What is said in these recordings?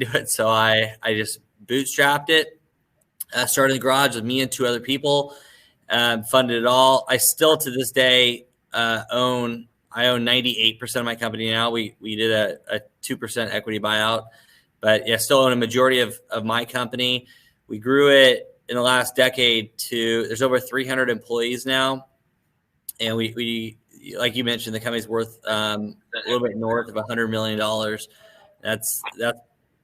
do it. So I just bootstrapped it, started in the garage with me and two other people, funded it all. I still to this day own 98% of my company now. We did a 2% equity buyout, but yeah, still own a majority of my company. We grew it in the last decade to there's over 300 employees now. And we like you mentioned, the company's worth a little bit north of $100 million. That's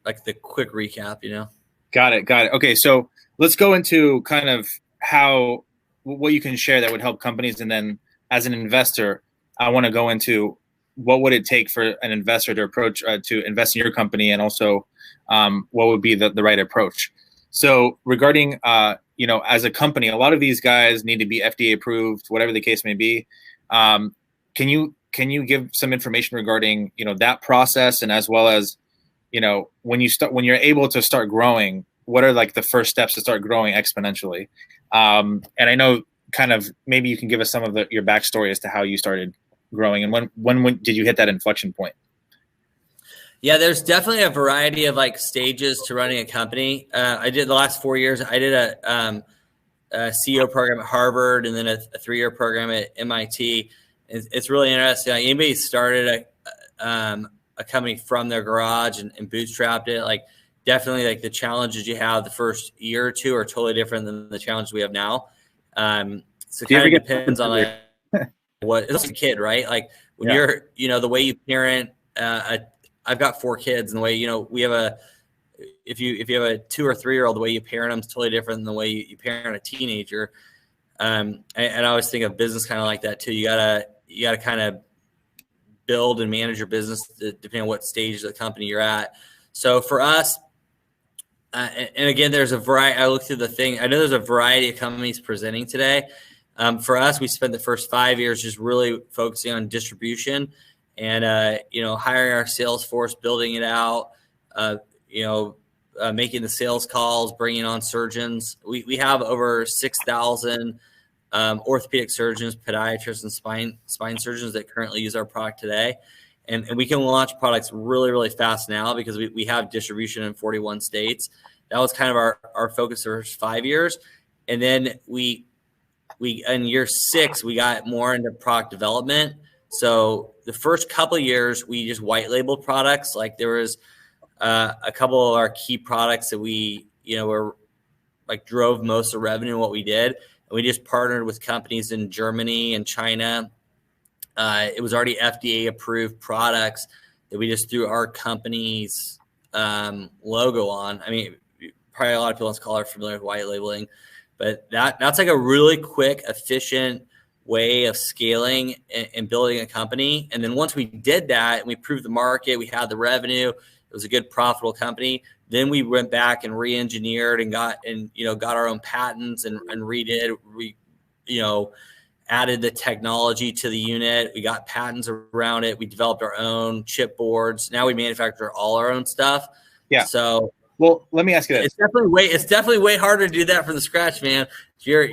like the quick recap, Got it. Okay. So let's go into kind of what you can share that would help companies. And then as an investor, I want to go into what would it take for an investor to approach, to invest in your company, and also what would be the right approach. So regarding, as a company, a lot of these guys need to be FDA approved, whatever the case may be. Can you give some information regarding, that process, and as well as, when you're able to start growing, what are like the first steps to start growing exponentially? And I know kind of maybe you can give us some of your backstory as to how you started growing, and when did you hit that inflection point? Yeah, there's definitely a variety of like stages to running a company. I did the last 4 years. I did a CEO program at Harvard, and then a 3-year program at MIT. It's really interesting. Like, anybody started a company from their garage and bootstrapped it, like definitely like the challenges you have the first year or two are totally different than the challenges we have now. So it kind of depends on like what it's like a kid, right? Like when you're, the way you parent, I've got 4 kids, and the way, we have if you have a 2 or 3-year-old, the way you parent them is totally different than the way you parent a teenager. And I always think of business kind of like that too. You gotta kind of build and manage your business depending on what stage of the company you're at. So for us, and again, there's a variety. I look through the thing. I know there's a variety of companies presenting today. For us, we spent the first 5 years just really focusing on distribution and, hiring our sales force, building it out, making the sales calls, bringing on surgeons. We have over 6,000 orthopedic surgeons, podiatrists, and spine surgeons that currently use our product today. And we can launch products really, really fast now because we have distribution in 41 states. That was kind of our focus for 5 years. And then we in year 6, we got more into product development. So the first couple of years, we just white labeled products. Like there was a couple of our key products that we, were like drove most of the revenue in what we did. And we just partnered with companies in Germany and China. It was already FDA approved products that we just threw our company's logo on. I mean, probably a lot of people on this call are familiar with white labeling, but that's like a really quick, efficient way of scaling and building a company. And then once we did that and we proved the market, we had the revenue, it was a good profitable company. Then we went back and re-engineered and got our own patents and redid, added the technology to the unit. We got patents around it. We developed our own chip boards. Now we manufacture all our own stuff. Yeah. So, well, let me ask you this. It's definitely way harder to do that from the scratch, man. If you're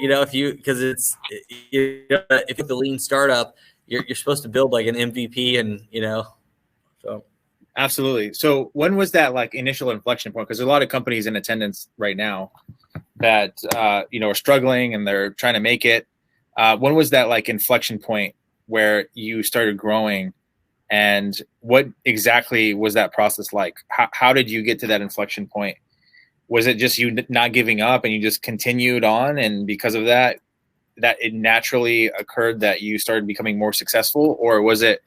the lean startup, you're supposed to build like an MVP and, so. Absolutely. So when was that like initial inflection point? Because there's a lot of companies in attendance right now that, are struggling and they're trying to make it. When was that like inflection point where you started growing, and what exactly was that process like? How did you get to that inflection point? Was it just you not giving up and you just continued on, and because of that it naturally occurred that you started becoming more successful? Or was it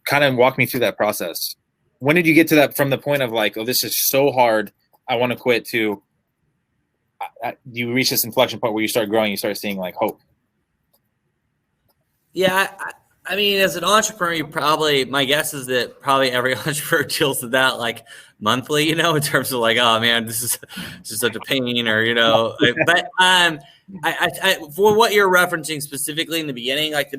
kind of, walk me through that process? When did you get to that, from the point of like, oh, this is so hard, I want to quit, to you reach this inflection point where you start growing, you start seeing like hope? Yeah. I mean, as an entrepreneur, my guess is that probably every entrepreneur deals with that like monthly, in terms of like, oh man, this is just such a pain, or, but I for what you're referencing specifically in the beginning, like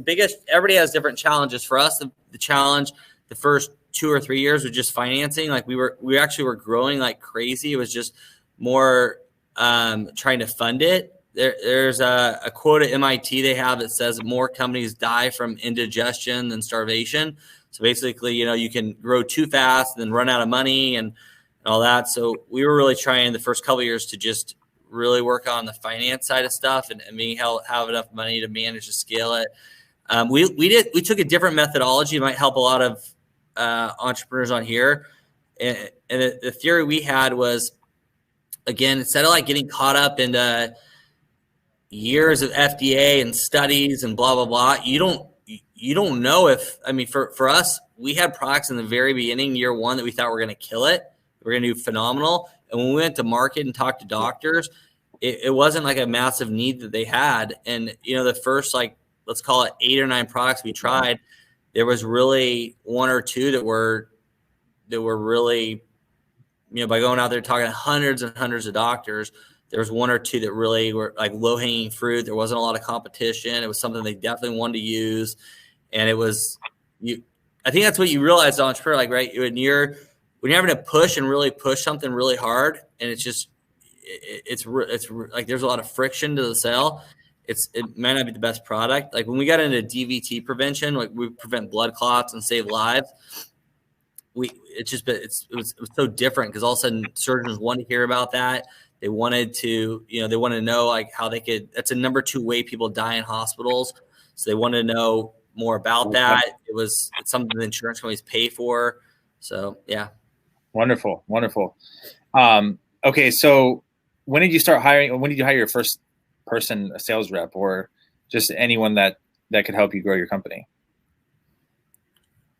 everybody has different challenges. For us, the challenge, the first 2 or 3 years was just financing. Like we actually were growing like crazy. It was just more trying to fund it. There's a quote at MIT they have that says more companies die from indigestion than starvation. So basically, you can grow too fast and then run out of money. And all that. So we were really trying the first couple of years to just really work on the finance side of stuff and being have enough money to manage to scale it. We took a different methodology. It might help a lot of entrepreneurs on here. And the theory we had was, again, instead of like getting caught up into years of FDA and studies and blah, blah, blah, you don't know if, I mean, for us, we had products in the very beginning, year one, that we thought were going to kill it. We're going to do phenomenal. And when we went to market and talked to doctors, it wasn't like a massive need that they had. And, the first, like, let's call it 8 or 9 products we tried, there was really 1 or 2 that were really, by going out there talking to hundreds and hundreds of doctors, there was 1 or 2 that really were like low hanging fruit. There wasn't a lot of competition. It was something they definitely wanted to use. And it was, I think that's what you realize as an entrepreneur, like, right. When you're having to push and really push something really hard, and it's like, there's a lot of friction to the sale. It might not be the best product. Like when we got into DVT prevention, like we prevent blood clots and save lives. It was so different because all of a sudden surgeons wanted to hear about that. They wanted to, they wanted to know like how they could. That's a number 2 way people die in hospitals. So they wanted to know more about that. It's something the insurance companies pay for. So yeah. Wonderful. Okay, so when did you start hiring? When did you hire your first person, a sales rep, or just anyone that could help you grow your company?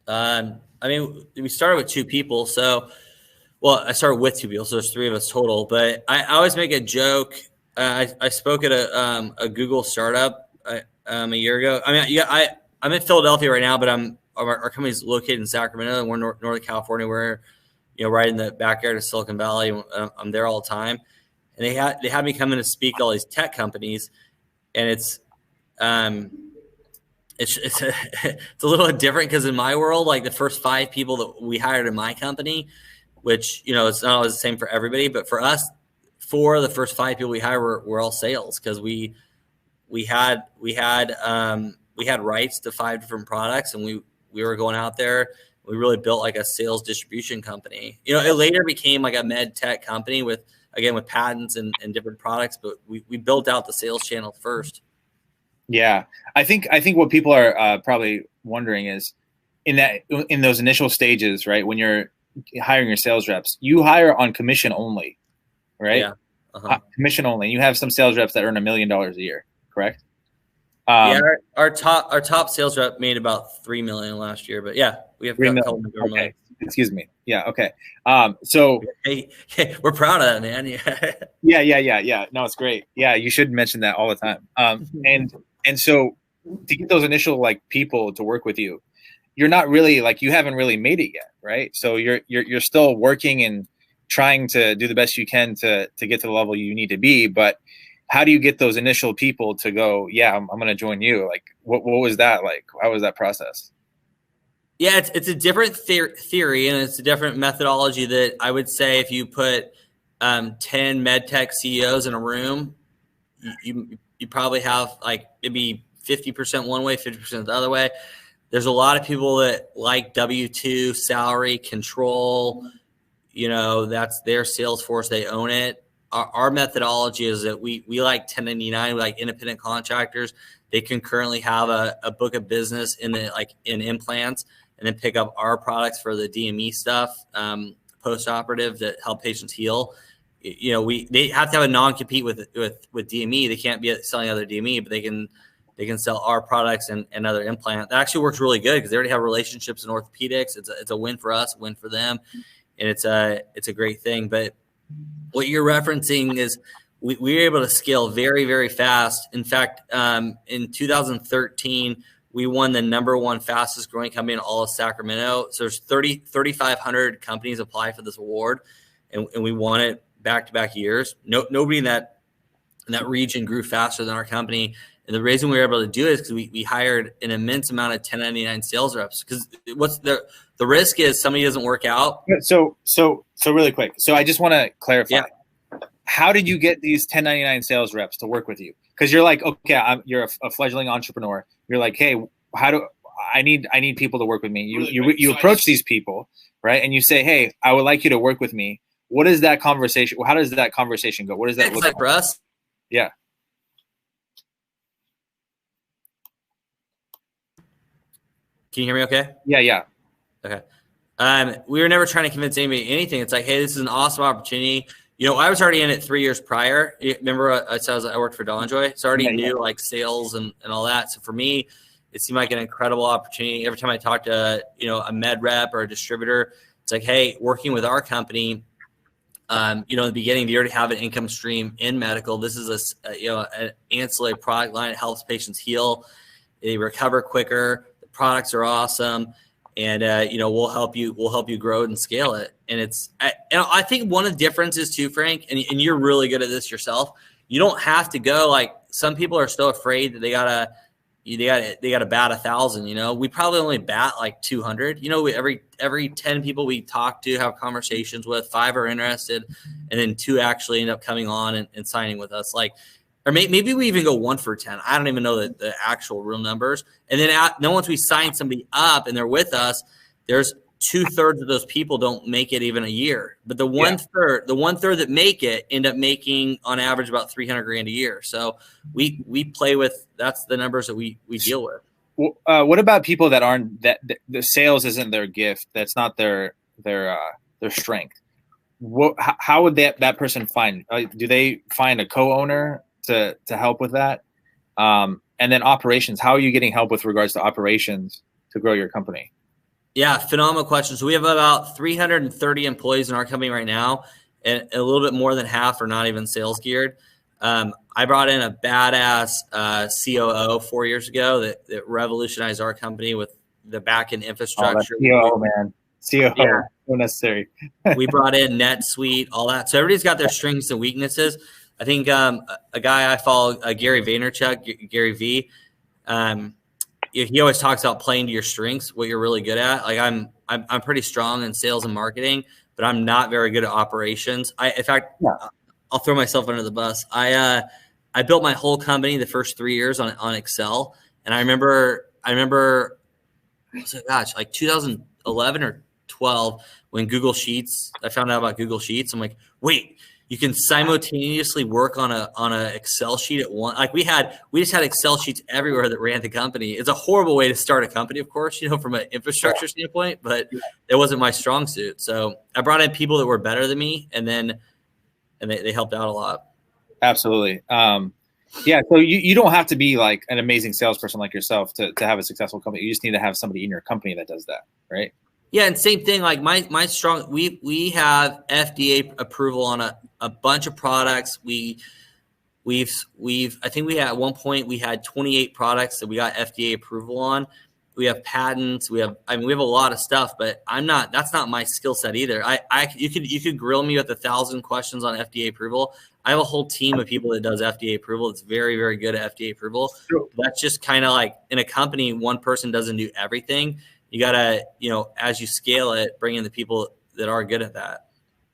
I mean, we started with 2 people. So, I started with 2 people, so there's 3 of us total. But I always make a joke. I spoke at a Google startup a year ago. I mean, I'm in Philadelphia right now, but our company's located in Sacramento, and we're Northern California. We're right in the backyard of Silicon Valley. I'm there all the time, and they had me come in to speak to all these tech companies, and it's a little bit different because in my world, like the first 5 people that we hired in my company, which it's not always the same for everybody, but for us, 4 of the first 5 people we hired were all sales because we had rights to 5 different products, and we were going out there. We really built like a sales distribution company. It later became like a med tech company with patents and different products, but we built out the sales channel first. Yeah. I think what people are probably wondering is in those initial stages, right? When you're hiring your sales reps, you hire on commission only, right? Yeah. Uh-huh. Commission only. You have some sales reps that earn $1 million a year, correct? Yeah, our top sales rep made about $3 million last year, but yeah, we have a couple of okay. Excuse me. Yeah. Okay. So hey, we're proud of that, man. Yeah. No, it's great. Yeah, you should mention that all the time. And so to get those initial like people to work with you, you're not really like, you haven't really made it yet, right? So you're still working and trying to do the best you can to get to the level you need to be, but how do you get those initial people to go, yeah, I'm going to join you? Like, what was that like? How was that process? Yeah, it's a different theory, and it's a different methodology that I would say if you put 10 med tech CEOs in a room, you probably have like maybe 50% one way, 50% the other way. There's a lot of people that like W-2 salary control. That's their sales force. They own it. Our methodology is that we like 1099, we like independent contractors. They can currently have a book of business in implants, and then pick up our products for the DME stuff, post-operative, that help patients heal. They have to have a non-compete with DME. They can't be selling other DME, but they can sell our products and other implant. That actually works really good because they already have relationships in orthopedics. It's a win for us, win for them, and it's a great thing. But what you're referencing is we were able to scale very, very fast. In fact, in 2013, we won the #1 fastest growing company in all of Sacramento. So there's 3,500 companies apply for this award, and we won it back-to-back years. Nobody in that region grew faster than our company. And the reason we were able to do it is because we hired an immense amount of 1099 sales reps. Because what's the risk is somebody doesn't work out. So really quick. So I just want to clarify. Yeah. How did you get these 1099 sales reps to work with you? Because you're like, okay, you're a fledgling entrepreneur. You're like, hey, I need people to work with me. You approach these people, right? And you say, hey, I would like you to work with me. what is that conversation? How does that conversation go? What does that It's look like for us? Yeah. Can you hear me okay? Yeah. Okay. We were never trying to convince anybody anything. It's like, hey, this is an awesome opportunity. I was already in it 3 years prior. Remember, I worked for Joy, so I already knew like sales and all that. So for me, it seemed like an incredible opportunity. Every time I talked to a med rep or a distributor, it's like, hey, working with our company. In the beginning, they already have an income stream in medical. This is an ancillary product line. It helps patients heal. They recover quicker. The products are awesome. And we'll help you grow it and scale it. And I think one of the differences too, Frank, and you're really good at this yourself. You don't have to go like some people are still afraid that they gotta bat 1,000. We probably only bat like 200. Every 10 people we talk to, have conversations with, 5 are interested, and then 2 actually end up coming on and signing with us. Or maybe we even go 1 for 10. I don't even know the actual real numbers. And then once we sign somebody up and they're with us, there's 2/3 of those people don't make it even a year. But the one third that make it end up making on average about $300,000 a year. So we play with, that's the numbers that we deal with. What about people that aren't that the sales isn't their gift? That's not their strength. How would that person find? Do they find a co-owner to help with that? And then operations, how are you getting help with regards to operations to grow your company? Yeah, phenomenal question. So we have about 330 employees in our company right now, and a little bit more than half are not even sales geared. I brought in a badass COO 4 years ago that revolutionized our company with the back-end infrastructure. COO, man. COO, yeah. So necessary. We brought in NetSuite, all that. So everybody's got their strengths and weaknesses. I think a guy I follow, Gary Vaynerchuk, Gary V, he always talks about playing to your strengths, what you're really good at. Like I'm pretty strong in sales and marketing, but I'm not very good at operations. In fact, I'll throw myself under the bus. I built my whole company the first 3 years on Excel, and I remember, like 2011 or 12 when I found out about Google Sheets. I'm like, wait, you can simultaneously work on a Excel sheet at once. Like we just had Excel sheets everywhere that ran the company. It's a horrible way to start a company, of course, from an infrastructure standpoint, but it wasn't my strong suit. So I brought in people that were better than me, and they helped out a lot. Absolutely. Yeah. So you don't have to be like an amazing salesperson like yourself to have a successful company. You just need to have somebody in your company that does that, right? Yeah, and same thing. Like my strong, we have FDA approval on a bunch of products. I think at one point we had 28 products that we got FDA approval on. We have patents. We have a lot of stuff, but that's not my skill set either. You could grill me with 1,000 questions on FDA approval. I have a whole team of people that does FDA approval. It's very, very good at FDA approval. Sure. That's just kind of like in a company, one person doesn't do everything. You gotta, as you scale it, bring in the people that are good at that.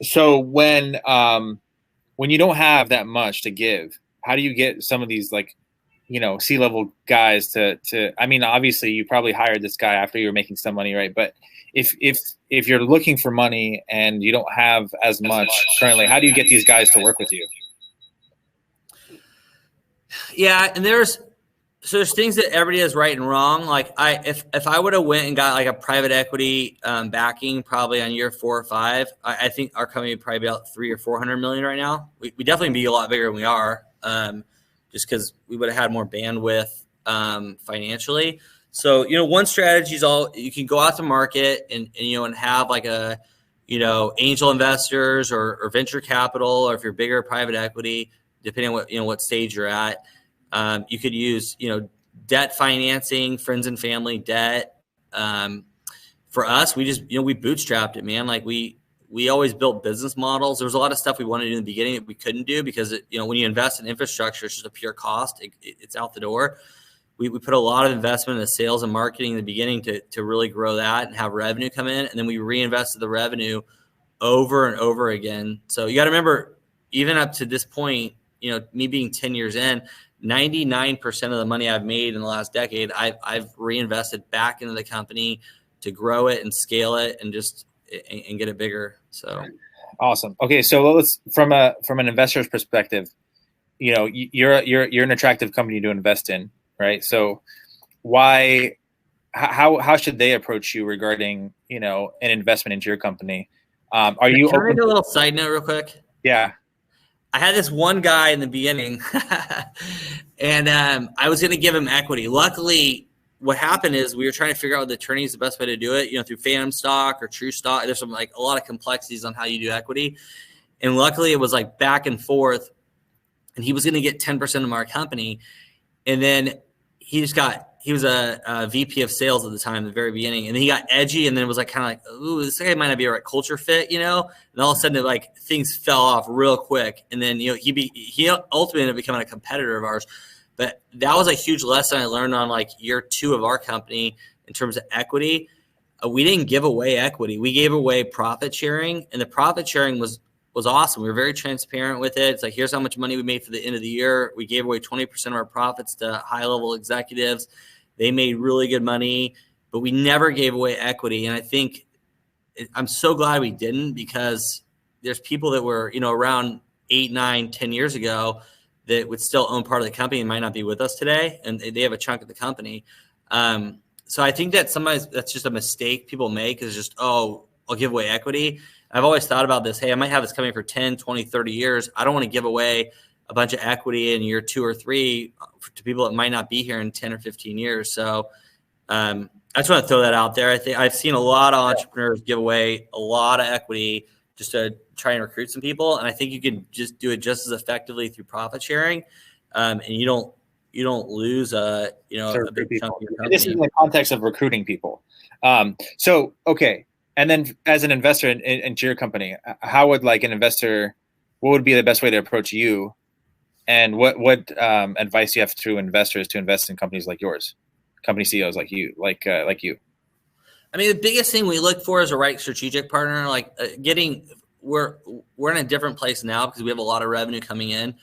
So when you don't have that much to give, how do you get some of these C-level guys to? I mean, obviously, you probably hired this guy after you were making some money, right? But if you're looking for money and you don't have as much currently, how do you get these guys to work with you? Yeah, and there's things that everybody is right and wrong. Like if I would have went and got like a private equity backing probably on year 4 or 5, I think our company would probably be about $300 or $400 million right now. We definitely be a lot bigger than we are, just because we would have had more bandwidth financially. So one strategy is you can go out to market and have like angel investors or venture capital, or if you're bigger, private equity, depending on what stage you're at. You could use, debt financing, friends and family debt. For us, we just, we bootstrapped it, man. Like we always built business models. There was a lot of stuff we wanted to do in the beginning that we couldn't do because when you invest in infrastructure, it's just a pure cost. It's out the door. We put a lot of investment in the sales and marketing in the beginning to really grow that and have revenue come in. And then we reinvested the revenue over and over again. So you got to remember, even up to this point, me being 10 years in, 99% of the money I've made in the last decade, I've reinvested back into the company to grow it and scale it and get it bigger. So Awesome. Okay, so let's from an investor's perspective, you're an attractive company to invest in, right? So why how should they approach you regarding an investment into your company? Are you Can I open make a little side note real quick? Yeah. I had this one guy in the beginning, and I was going to give him equity. Luckily, what happened is we were trying to figure out with the attorneys the best way to do it, through phantom stock or true stock. There's some a lot of complexities on how you do equity. And luckily, it was back and forth, and he was going to get 10% of our company. And then he was a VP of sales at the time, at the very beginning. And then he got edgy, and then it was kind of ooh, this guy might not be a right culture fit, And all of a sudden, things fell off real quick. And then, he ultimately ended up becoming a competitor of ours. But that was a huge lesson I learned on year 2 of our company in terms of equity. We didn't give away equity. We gave away profit sharing, and the profit sharing was awesome. We were very transparent with it. It's here's how much money we made for the end of the year. We gave away 20% of our profits to high-level executives. They made really good money, but we never gave away equity. And I think I'm so glad we didn't, because there's people that were, around 8, 9, 10 years ago that would still own part of the company and might not be with us today. And they have a chunk of the company. So I think that sometimes that's just a mistake people make, is just, oh, I'll give away equity. I've always thought about this. Hey, I might have this coming for 10, 20, 30 years. I don't want to give away a bunch of equity in year 2 or 3 to people that might not be here in 10 or 15 years. So I just want to throw that out there. I think I've seen a lot of entrepreneurs give away a lot of equity just to try and recruit some people. And I think you can just do it just as effectively through profit sharing. And you don't lose a big chunk of your company. This is in the context of recruiting people. Okay. And then as an investor into your company, how would what would be the best way to approach you? And what advice do you have to investors to invest in companies like yours, company CEOs like you, like you? I mean, the biggest thing we look for is a right strategic partner. We're in a different place now because we have a lot of revenue coming in.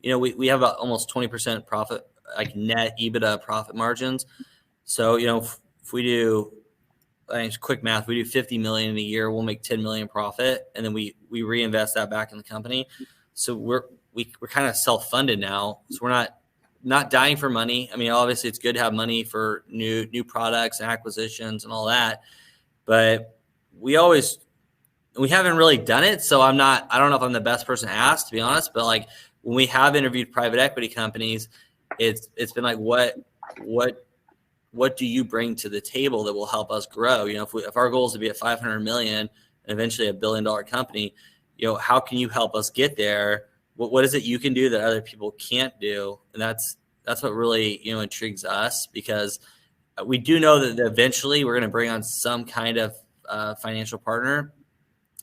We have almost 20% profit, net EBITDA profit margins. So, if we do, quick math, we do 50 million in a year, we'll make 10 million profit, and then we reinvest that back in the company. So we're kind of self-funded now. So we're not dying for money. I mean, obviously it's good to have money for new products and acquisitions and all that, but we haven't really done it. So I don't know if I'm the best person to ask, to be honest, but when we have interviewed private equity companies, it's been what do you bring to the table that will help us grow? If our goal is to be at 500 million and eventually $1 billion company, how can you help us get there? What is it you can do that other people can't do? And that's what really, intrigues us, because we do know that eventually we're going to bring on some kind of financial partner.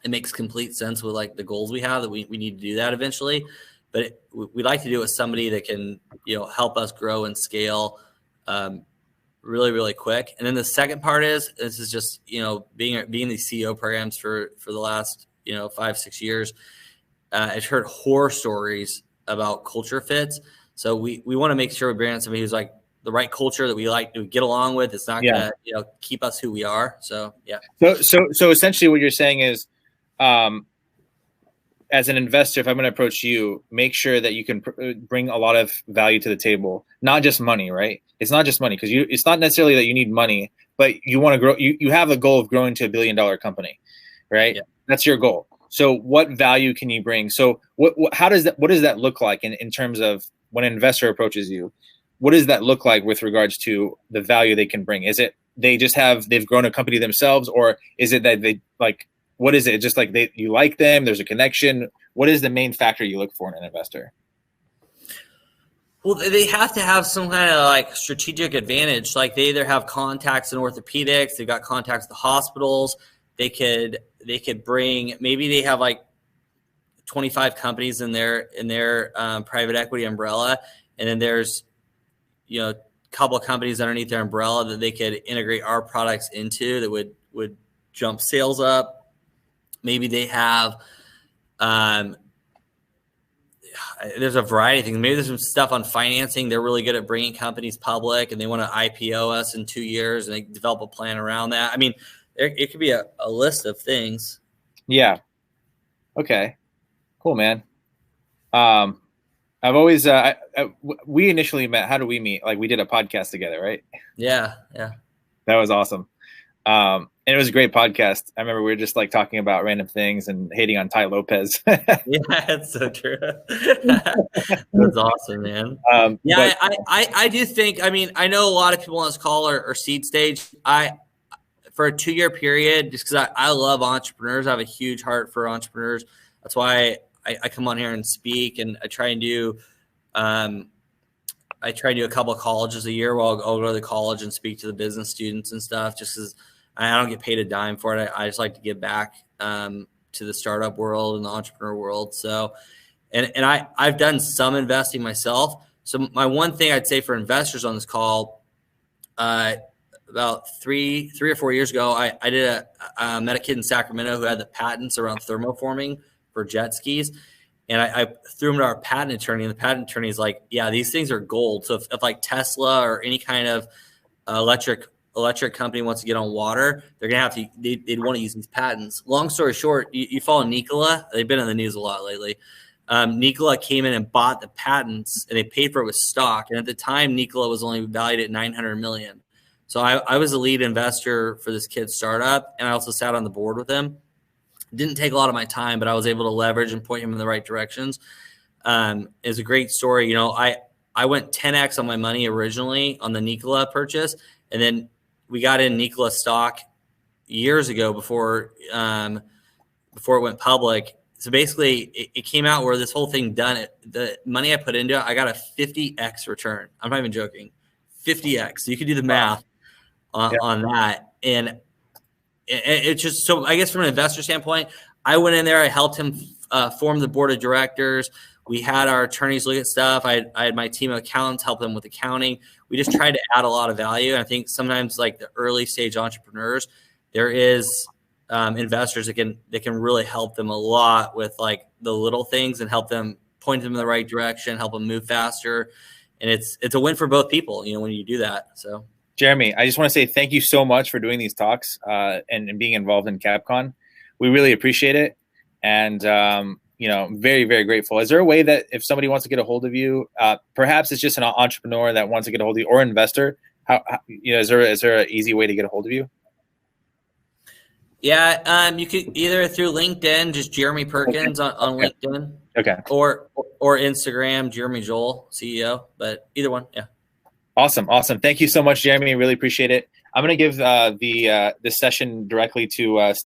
It makes complete sense with the goals we have, that we need to do that eventually, but we like to do it with somebody that can, help us grow and scale really, really quick. And then the second part is, this is just, being these CEO programs for the last, 5-6 years. I've heard horror stories about culture fits. So we want to make sure we bring on somebody who's the right culture that we like to get along with. It's not going to, keep us who we are. So, yeah. So essentially what you're saying is, as an investor, if I'm going to approach you, make sure that you can bring a lot of value to the table, not just money, right? It's not just money, because it's not necessarily that you need money, but you want to grow. You have a goal of growing to $1 billion company, right? Yeah. That's your goal. So what value can you bring? So what does that look like in terms of when an investor approaches you? What does that look like with regards to the value they can bring? Is it they've grown a company themselves, or is it that they what is it? Just you like them, there's a connection. What is the main factor you look for in an investor? Well, they have to have some kind of strategic advantage. They either have contacts in orthopedics, they've got contacts at the hospitals. They could bring, maybe they have 25 companies in their private equity umbrella, and then there's a couple of companies underneath their umbrella that they could integrate our products into that would jump sales up. Maybe they have, there's a variety of things. Maybe there's some stuff on financing. They're really good at bringing companies public, and they want to IPO us in 2 years, and they develop a plan around that. I mean, it could be a list of things. Yeah. Okay. Cool, man. Um, I've always we initially met. How do we meet? Like we did a podcast together, right? Yeah, yeah. That was awesome. And it was a great podcast. I remember we were just like talking about random things and hating on Ty Lopez. Yeah, that's so true. That's awesome, man. Yeah, But I do think, I mean, I know a lot of people on this call are seed stage. For a 2-year period, just because I love entrepreneurs, I have a huge heart for entrepreneurs. That's why I come on here and speak, and I try and do a couple of colleges a year where I'll go to the college and speak to the business students and stuff, just because I don't get paid a dime for it. I just like to give back to the startup world and the entrepreneur world. So, and I've done some investing myself. So my one thing I'd say for investors on this call, about three or 4 years ago, I met a kid in Sacramento who had the patents around thermoforming for jet skis. And I threw him to our patent attorney, and the patent attorney is like, yeah, these things are gold. So if like Tesla or any kind of electric company wants to get on water, they're going to have to, they'd want to use these patents. Long story short, you follow Nikola. They've been in the news a lot lately. Nikola came in and bought the patents, and they paid for it with stock. And at the time, Nikola was only valued at $900 million. So I was the lead investor for this kid's startup, and I also sat on the board with him. Didn't take a lot of my time, but I was able to leverage and point him in the right directions. It's a great story. You know, I went 10x on my money originally on the Nikola purchase, and then we got in Nikola stock years ago before it went public. So basically, it came out where this whole thing done. The money I put into it, I got a 50x return. I'm not even joking, 50x. So you can do the math on that, and it's just so. I guess from an investor standpoint, I went in there. I helped him form the board of directors. We had our attorneys look at stuff. I had my team of accountants help them with accounting. We just tried to add a lot of value. And I think sometimes, like the early stage entrepreneurs, there is investors that can really help them a lot with like the little things and help them point them in the right direction, help them move faster. And it's a win for both people, when you do that. So, Jeremy, I just want to say thank you so much for doing these talks and being involved in CapCon. We really appreciate it. And, very, very grateful. Is there a way that if somebody wants to get a hold of you, perhaps it's just an entrepreneur that wants to get a hold of you or investor, is there an easy way to get a hold of you? Yeah, you could either through LinkedIn, just Jeremy Perkins on LinkedIn. Okay. Or Instagram, Jeremy Joel, CEO, but either one. Yeah. Awesome. Thank you so much, Jeremy. Really appreciate it. I'm going to give this session directly to